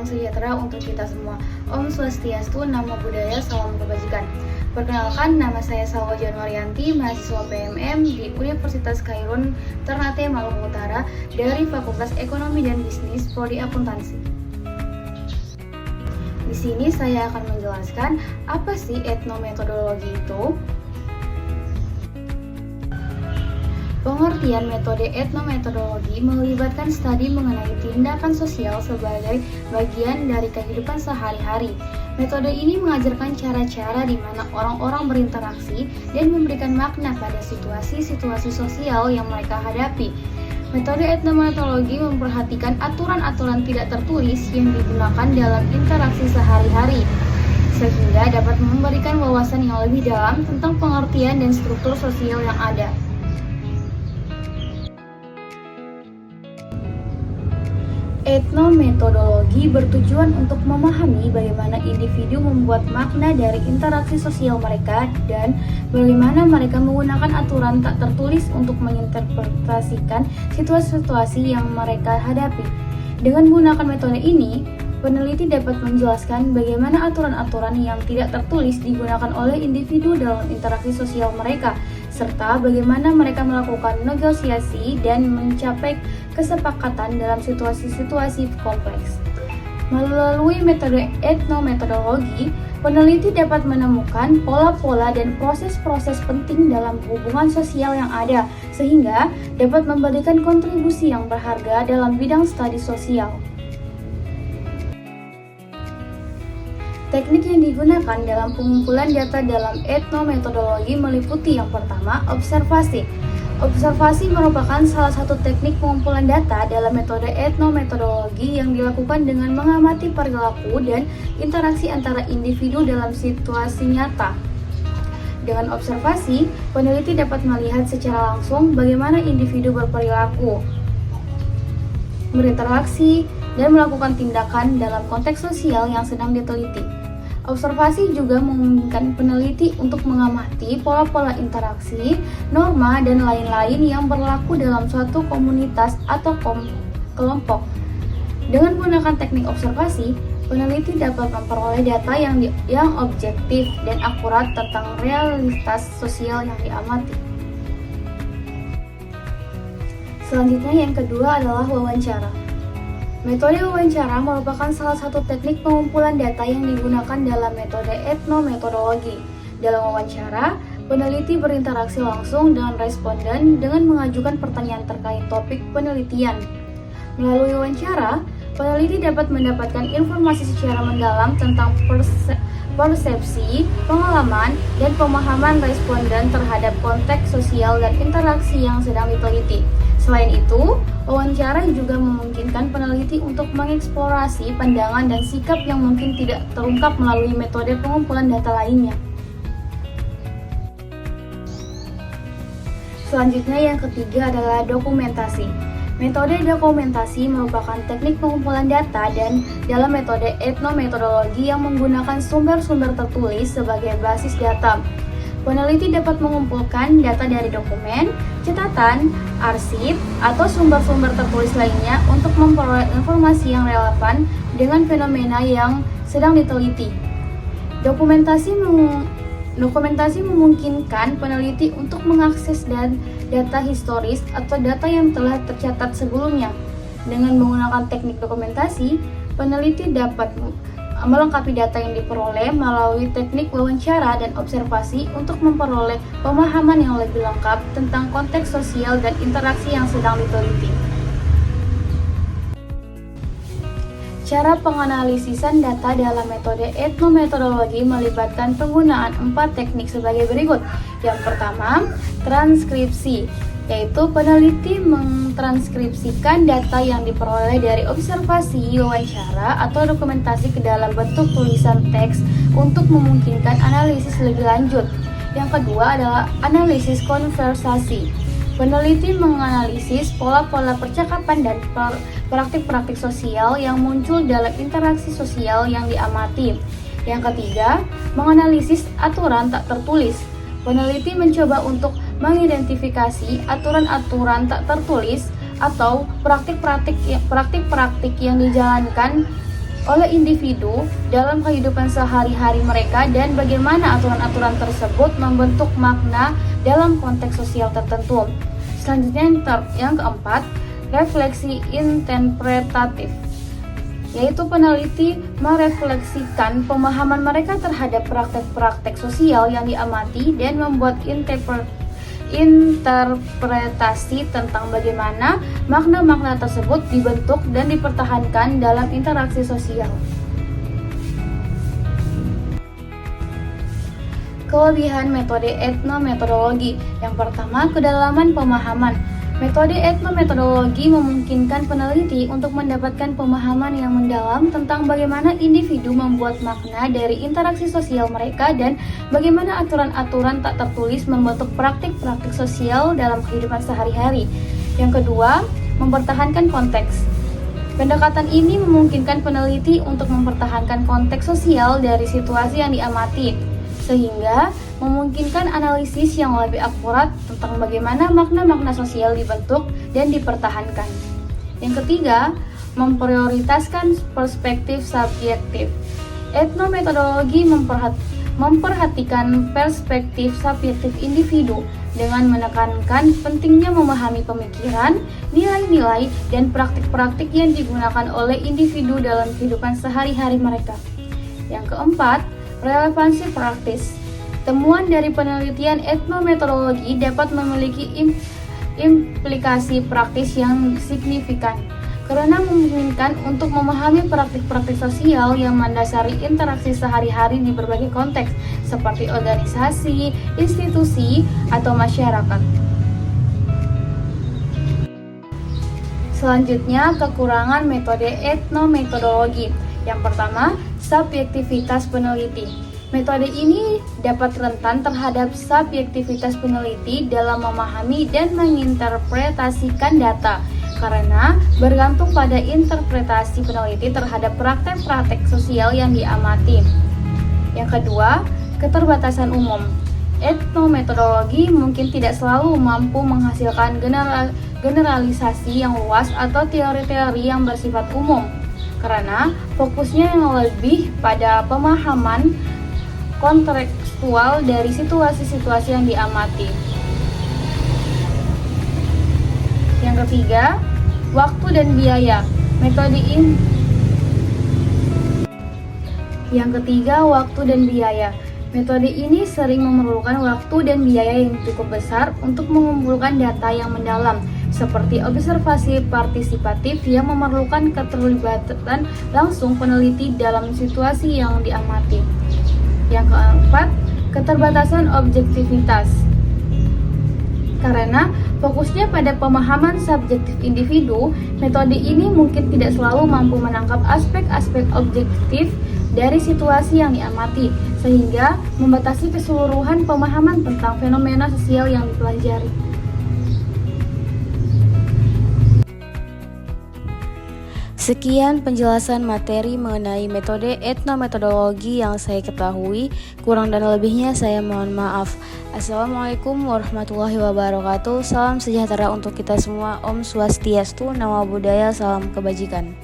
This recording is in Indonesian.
sejahtera untuk kita semua. Om Swastiastu, Namo Buddhaya, Salam Kebajikan. Perkenalkan, nama saya Salwa Januaryanti, mahasiswa PMM di Universitas Khairun Ternate, Maluku Utara, dari Fakultas Ekonomi dan Bisnis Prodi Akuntansi. Di sini saya akan menjelaskan apa sih etnometodologi itu. Pengertian metode etnometodologi melibatkan studi mengenai tindakan sosial sebagai bagian dari kehidupan sehari-hari. Metode ini mengajarkan cara-cara di mana orang-orang berinteraksi dan memberikan makna pada situasi-situasi sosial yang mereka hadapi. Metode etnometodologi memperhatikan aturan-aturan tidak tertulis yang digunakan dalam interaksi sehari-hari, sehingga dapat memberikan wawasan yang lebih dalam tentang pengertian dan struktur sosial yang ada. Etnometodologi bertujuan untuk memahami bagaimana individu membuat makna dari interaksi sosial mereka dan bagaimana mereka menggunakan aturan tak tertulis untuk menginterpretasikan situasi-situasi yang mereka hadapi. Dengan menggunakan metode ini, peneliti dapat menjelaskan bagaimana aturan-aturan yang tidak tertulis digunakan oleh individu dalam interaksi sosial mereka, serta bagaimana mereka melakukan negosiasi dan mencapai kesepakatan dalam situasi-situasi kompleks. Melalui metode etnometodologi, peneliti dapat menemukan pola-pola dan proses-proses penting dalam hubungan sosial yang ada, sehingga dapat memberikan kontribusi yang berharga dalam bidang studi sosial. Teknik yang digunakan dalam pengumpulan data dalam etnometodologi meliputi yang pertama, observasi. Observasi merupakan salah satu teknik pengumpulan data dalam metode etnometodologi yang dilakukan dengan mengamati perilaku dan interaksi antara individu dalam situasi nyata. Dengan observasi, peneliti dapat melihat secara langsung bagaimana individu berperilaku, berinteraksi, dan melakukan tindakan dalam konteks sosial yang sedang diteliti. Observasi juga memungkinkan peneliti untuk mengamati pola-pola interaksi, norma, dan lain-lain yang berlaku dalam suatu komunitas atau kelompok. Dengan menggunakan teknik observasi, peneliti dapat memperoleh data yang objektif dan akurat tentang realitas sosial yang diamati. Selanjutnya yang kedua adalah wawancara. Metode wawancara merupakan salah satu teknik pengumpulan data yang digunakan dalam metode etnometodologi. Dalam wawancara, peneliti berinteraksi langsung dengan responden dengan mengajukan pertanyaan terkait topik penelitian. Melalui wawancara, peneliti dapat mendapatkan informasi secara mendalam tentang persepsi, pengalaman, dan pemahaman responden terhadap konteks sosial dan interaksi yang sedang diteliti. Selain itu, wawancara juga memungkinkan peneliti untuk mengeksplorasi pandangan dan sikap yang mungkin tidak terungkap melalui metode pengumpulan data lainnya. Selanjutnya yang ketiga adalah dokumentasi. Metode dokumentasi merupakan teknik pengumpulan data dan dalam metode etnometodologi yang menggunakan sumber-sumber tertulis sebagai basis data. Peneliti dapat mengumpulkan data dari dokumen, catatan, arsip, atau sumber-sumber tertulis lainnya untuk memperoleh informasi yang relevan dengan fenomena yang sedang diteliti. Dokumentasi memungkinkan peneliti untuk mengakses data historis atau data yang telah tercatat sebelumnya. Dengan menggunakan teknik dokumentasi, peneliti dapat melengkapi data yang diperoleh melalui teknik wawancara dan observasi untuk memperoleh pemahaman yang lebih lengkap tentang konteks sosial dan interaksi yang sedang diteliti. Cara penganalisisan data dalam metode etnometodologi melibatkan penggunaan 4 teknik sebagai berikut. Yang pertama, transkripsi, yaitu peneliti mentranskripsikan data yang diperoleh dari observasi, wawancara, atau dokumentasi ke dalam bentuk tulisan teks untuk memungkinkan analisis lebih lanjut. Yang kedua adalah analisis konversasi. Peneliti menganalisis pola-pola percakapan dan praktik-praktik sosial yang muncul dalam interaksi sosial yang diamati. Yang ketiga, menganalisis aturan tak tertulis. Peneliti mencoba untuk mengidentifikasi aturan-aturan tak tertulis atau praktik-praktik yang dijalankan oleh individu dalam kehidupan sehari-hari mereka dan bagaimana aturan-aturan tersebut membentuk makna dalam konteks sosial tertentu. Selanjutnya yang keempat, refleksi interpretatif, yaitu peneliti merefleksikan pemahaman mereka terhadap praktek-praktek sosial yang diamati dan membuat interpretasi tentang bagaimana makna-makna tersebut dibentuk dan dipertahankan dalam interaksi sosial. Kelebihan metode etnometodologi. Yang pertama, kedalaman pemahaman. Metode etnometodologi memungkinkan peneliti untuk mendapatkan pemahaman yang mendalam tentang bagaimana individu membuat makna dari interaksi sosial mereka dan bagaimana aturan-aturan tak tertulis membentuk praktik-praktik sosial dalam kehidupan sehari-hari. Yang kedua, mempertahankan konteks. Pendekatan ini memungkinkan peneliti untuk mempertahankan konteks sosial dari situasi yang diamati, sehingga memungkinkan analisis yang lebih akurat tentang bagaimana makna-makna sosial dibentuk dan dipertahankan. Yang ketiga, memprioritaskan perspektif subjektif. Etnometodologi memperhatikan perspektif subjektif individu dengan menekankan pentingnya memahami pemikiran, nilai-nilai, dan praktik-praktik yang digunakan oleh individu dalam kehidupan sehari-hari mereka. Yang keempat, relevansi praktis. Temuan dari penelitian etnometodologi dapat memiliki implikasi praktis yang signifikan karena memungkinkan untuk memahami praktik-praktik sosial yang mendasari interaksi sehari-hari di berbagai konteks seperti organisasi, institusi, atau masyarakat. Selanjutnya, kekurangan metode etnometodologi. Yang pertama, subjektivitas peneliti. Metode ini dapat rentan terhadap subjektivitas peneliti dalam memahami dan menginterpretasikan data karena bergantung pada interpretasi peneliti terhadap praktek-praktek sosial yang diamati. Yang kedua, keterbatasan umum. Etnometodologi mungkin tidak selalu mampu menghasilkan generalisasi yang luas atau teori-teori yang bersifat umum karena fokusnya yang lebih pada pemahaman kontekstual dari situasi-situasi yang diamati. Yang ketiga, waktu dan biaya. Metode ini sering memerlukan waktu dan biaya yang cukup besar untuk mengumpulkan data yang mendalam, seperti observasi partisipatif yang memerlukan keterlibatan langsung peneliti dalam situasi yang diamati. Yang keempat, keterbatasan objektivitas. Karena fokusnya pada pemahaman subjektif individu, metode ini mungkin tidak selalu mampu menangkap aspek-aspek objektif dari situasi yang diamati, sehingga membatasi keseluruhan pemahaman tentang fenomena sosial yang dipelajari. Sekian penjelasan materi mengenai metode etnometodologi yang saya ketahui. Kurang dan lebihnya saya mohon maaf. Assalamualaikum warahmatullahi wabarakatuh. Salam sejahtera untuk kita semua. Om Swastiastu, Namo Buddhaya, salam kebajikan.